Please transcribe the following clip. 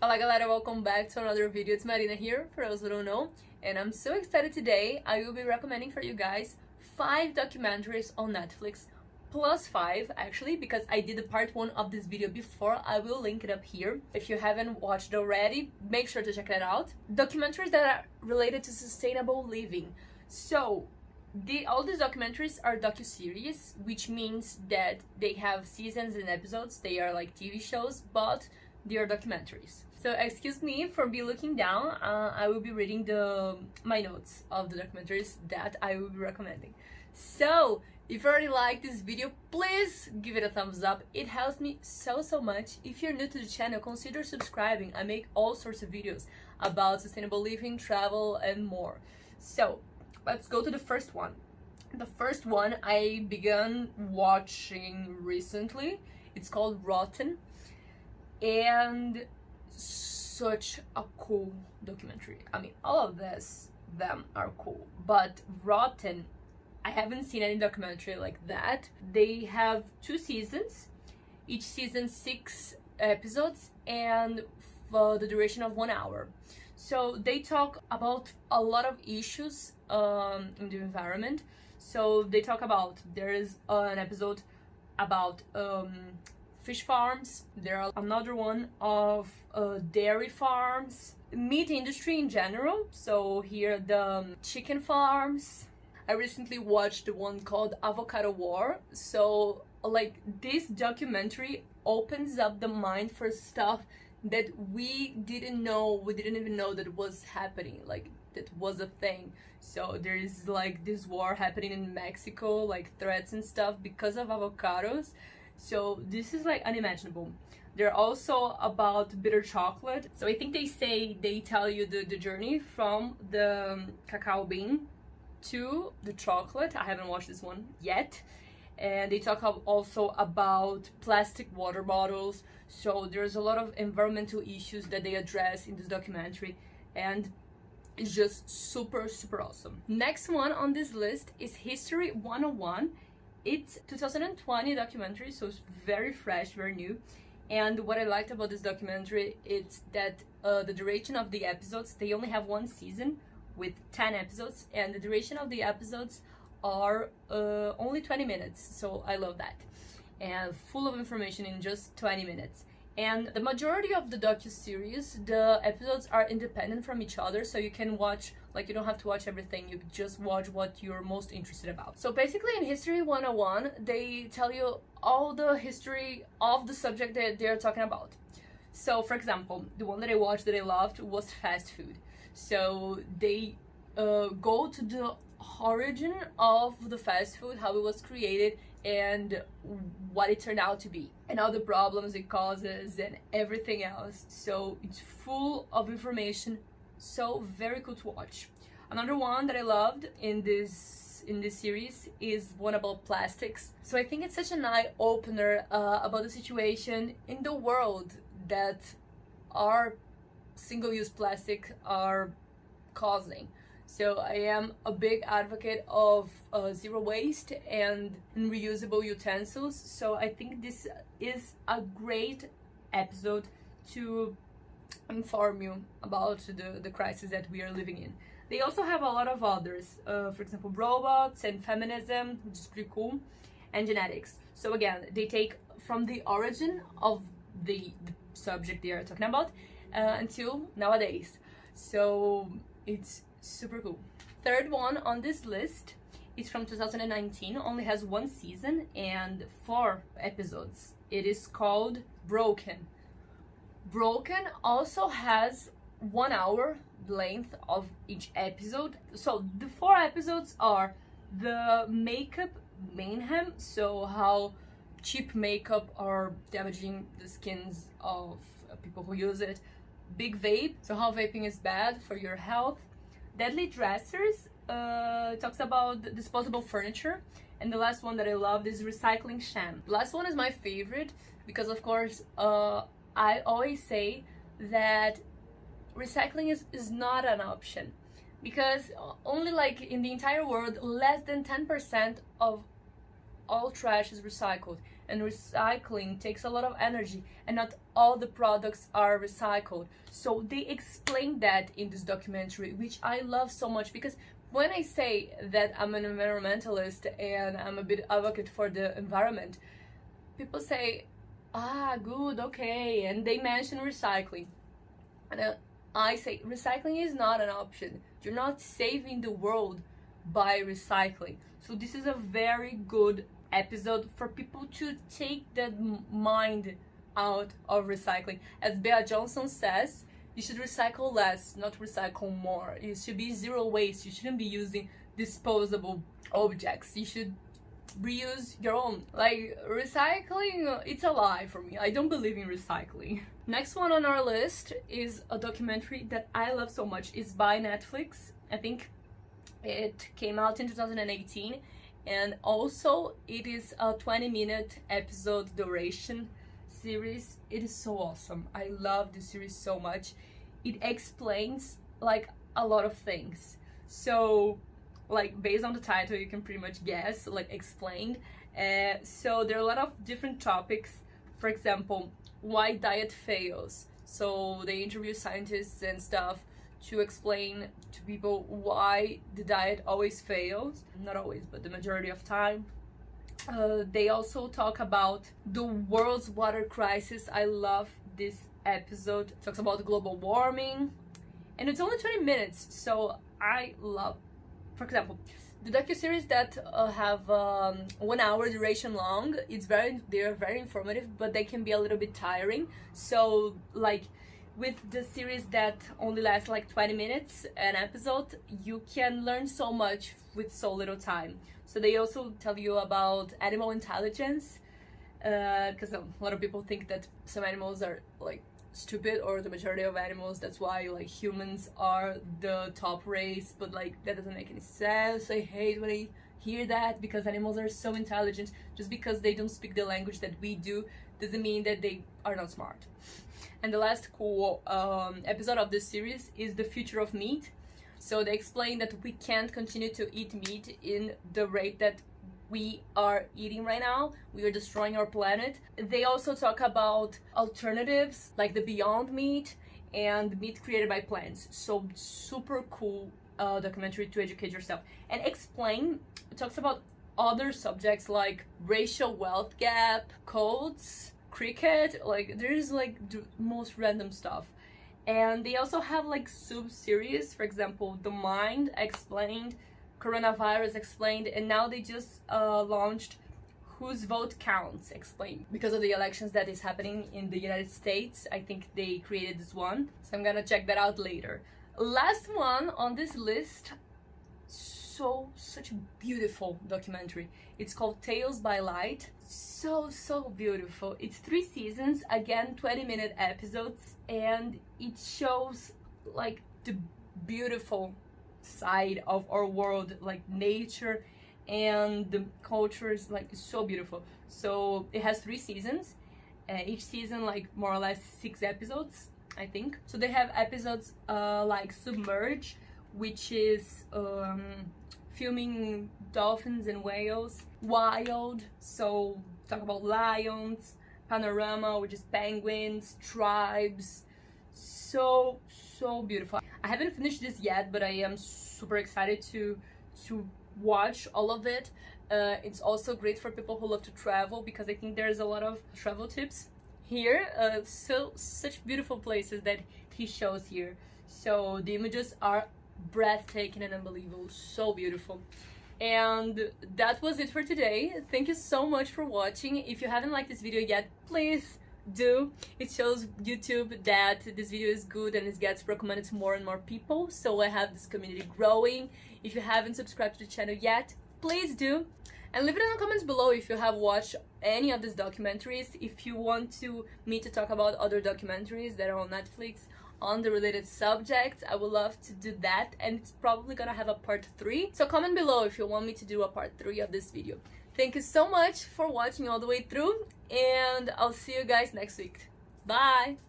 Fala galera, welcome back to another video. It's Marina here, for those who don't know, and I'm so excited today. I will be recommending for you guys 5 documentaries on Netflix, plus 5 actually, because I did the part 1 of this video before. I will link it up here. If you haven't watched it already, make sure to check it out. Documentaries that are related to sustainable living. So all these documentaries are docu-series, which means that they have seasons and episodes. They are like TV shows, but they are documentaries. So excuse me for me looking down. I will be reading my notes of the documentaries that I will be recommending. So if you already like this video, please give it a thumbs up. It helps me so much. If you're new to the channel, consider subscribing. I make all sorts of videos about sustainable living, travel, and more. So let's go to the first one. The first one I began watching recently. It's called Rotten, and such a cool documentary. I mean, all of them are cool, but Rotten, I haven't seen any documentary like that. They have 2 seasons, each season 6 episodes, and for the duration of 1 hour. So they talk about a lot of issues in the environment. So they talk about, there is an episode about fish farms. There are another one of dairy farms, meat industry in general. So here the chicken farms. I recently watched the one called Avocado War. So like, this documentary opens up the mind for stuff that we didn't even know that was happening, like that was a thing. So there is like this war happening in Mexico, like threats and stuff because of avocados. So this is like unimaginable. They're also about bitter chocolate. So I think they tell you the journey from the cacao bean to the chocolate. I haven't watched this one yet. And they talk also about plastic water bottles. So there's a lot of environmental issues that they address in this documentary, and it's just super awesome. Next one on this list is History 101. It's 2020 documentary, so it's very fresh, very new. And what I liked about this documentary is that the duration of the episodes, they only have 1 season with 10 episodes, and the duration of the episodes are only 20 minutes. So I love that, and full of information in just 20 minutes. And the majority of the docu-series, the episodes are independent from each other, so you can watch, like, you don't have to watch everything, you just watch what you're most interested about. So basically in History 101, they tell you all the history of the subject that they're talking about. So for example, the one that I watched that I loved was fast food. So they go to the origin of the fast food, how it was created, and what it turned out to be, and all the problems it causes and everything else. So it's full of information, so very cool to watch. Another one that I loved in this series is one about plastics. So I think it's such an eye-opener about the situation in the world that our single-use plastic are causing. So I am a big advocate of zero waste and reusable utensils. So I think this is a great episode to inform you about the crisis that we are living in. They also have a lot of others, for example, robots and feminism, which is pretty cool, and genetics. So again, they take from the origin of the subject they are talking about until nowadays. So it's super cool. Third one on this list is from 2019, only has 1 season and 4 episodes. It is called Broken. Broken also has 1 hour length of each episode. So the 4 episodes are the makeup mayhem, so how cheap makeup are damaging the skins of people who use it. Big vape, so how vaping is bad for your health. Deadly Dressers talks about disposable furniture. And the last one that I loved is Recycling Sham. The last one is my favorite because, of course, I always say that recycling is not an option, because only, like, in the entire world, less than 10% of all trash is recycled. and recycling takes a lot of energy, and not all the products are recycled. So they explain that in this documentary, which I love so much, because when I say that I'm an environmentalist and I'm a bit advocate for the environment, people say, ah, good, okay, and they mention recycling. And I say recycling is not an option. You're not saving the world by recycling. So this is a very good episode for people to take that mind out of recycling. As Bea Johnson says, you should recycle less, not recycle more. It should be zero waste. You shouldn't be using disposable objects. You should reuse your own. Like, recycling, it's a lie for me. I don't believe in recycling. Next one on our list is a documentary that I love so much. It's by Netflix. I think it came out in 2018, and also it is a 20-minute episode duration series. It is so awesome. I love this series so much. It explains like a lot of things. So like based on the title you can pretty much guess, like explained. So there are a lot of different topics. For example, why diet fails. So they interview scientists and stuff to explain to people why the diet always fails. Not always, but the majority of time. They also talk about the world's water crisis. I love this episode. It talks about global warming, and it's only 20 minutes, so I love. For example, the docuseries that have 1 hour duration long, they're very informative, but they can be a little bit tiring. So like with the series that only lasts like 20 minutes an episode, you can learn so much with so little time. So they also tell you about animal intelligence, because a lot of people think that some animals are like stupid, or the majority of animals, that's why like humans are the top race, but like that doesn't make any sense. I hate when I hear that, because animals are so intelligent. Just because they don't speak the language that we do doesn't mean that they are not smart. And the last cool episode of this series is the future of meat. So they explain that we can't continue to eat meat in the rate that we are eating right now. We are destroying our planet. They also talk about alternatives like the Beyond Meat and meat created by plants. So super cool documentary to educate yourself. And it talks about other subjects like racial wealth gap, codes, cricket, like there's like the most random stuff. And they also have like sub-series, for example, The Mind Explained, Coronavirus Explained, and now they just launched Whose Vote Counts Explained. Because of the elections that is happening in the United States, I think they created this one, so I'm gonna check that out later. Last one on this list, such a beautiful documentary. It's called Tales by Light. So beautiful. It's 3 seasons, again 20-minute episodes, and it shows like the beautiful side of our world, like nature and the culture is like so beautiful. So it has 3 seasons, each season like more or less 6 episodes, I think. So they have episodes like Submerge, which is filming dolphins and whales. Wild, so talk about lions. Panorama, which is penguins. Tribes. So beautiful. I haven't finished this yet, but I am super excited to watch all of it. It's also great for people who love to travel, because I think there's a lot of travel tips here. Such beautiful places that he shows here. So the images are breathtaking and unbelievable, so beautiful. And that was it for today. Thank you so much for watching. If you haven't liked this video yet, please do. It shows YouTube that this video is good and it gets recommended to more and more people, so I have this community growing. If you haven't subscribed to the channel yet, please do. And leave it in the comments below if you have watched any of these documentaries. If you want me to talk about other documentaries that are on Netflix on the related subjects, I would love to do that, and it's probably gonna have a part 3. So comment below if you want me to do a part 3 of this video. Thank you so much for watching all the way through, and I'll see you guys next week. Bye!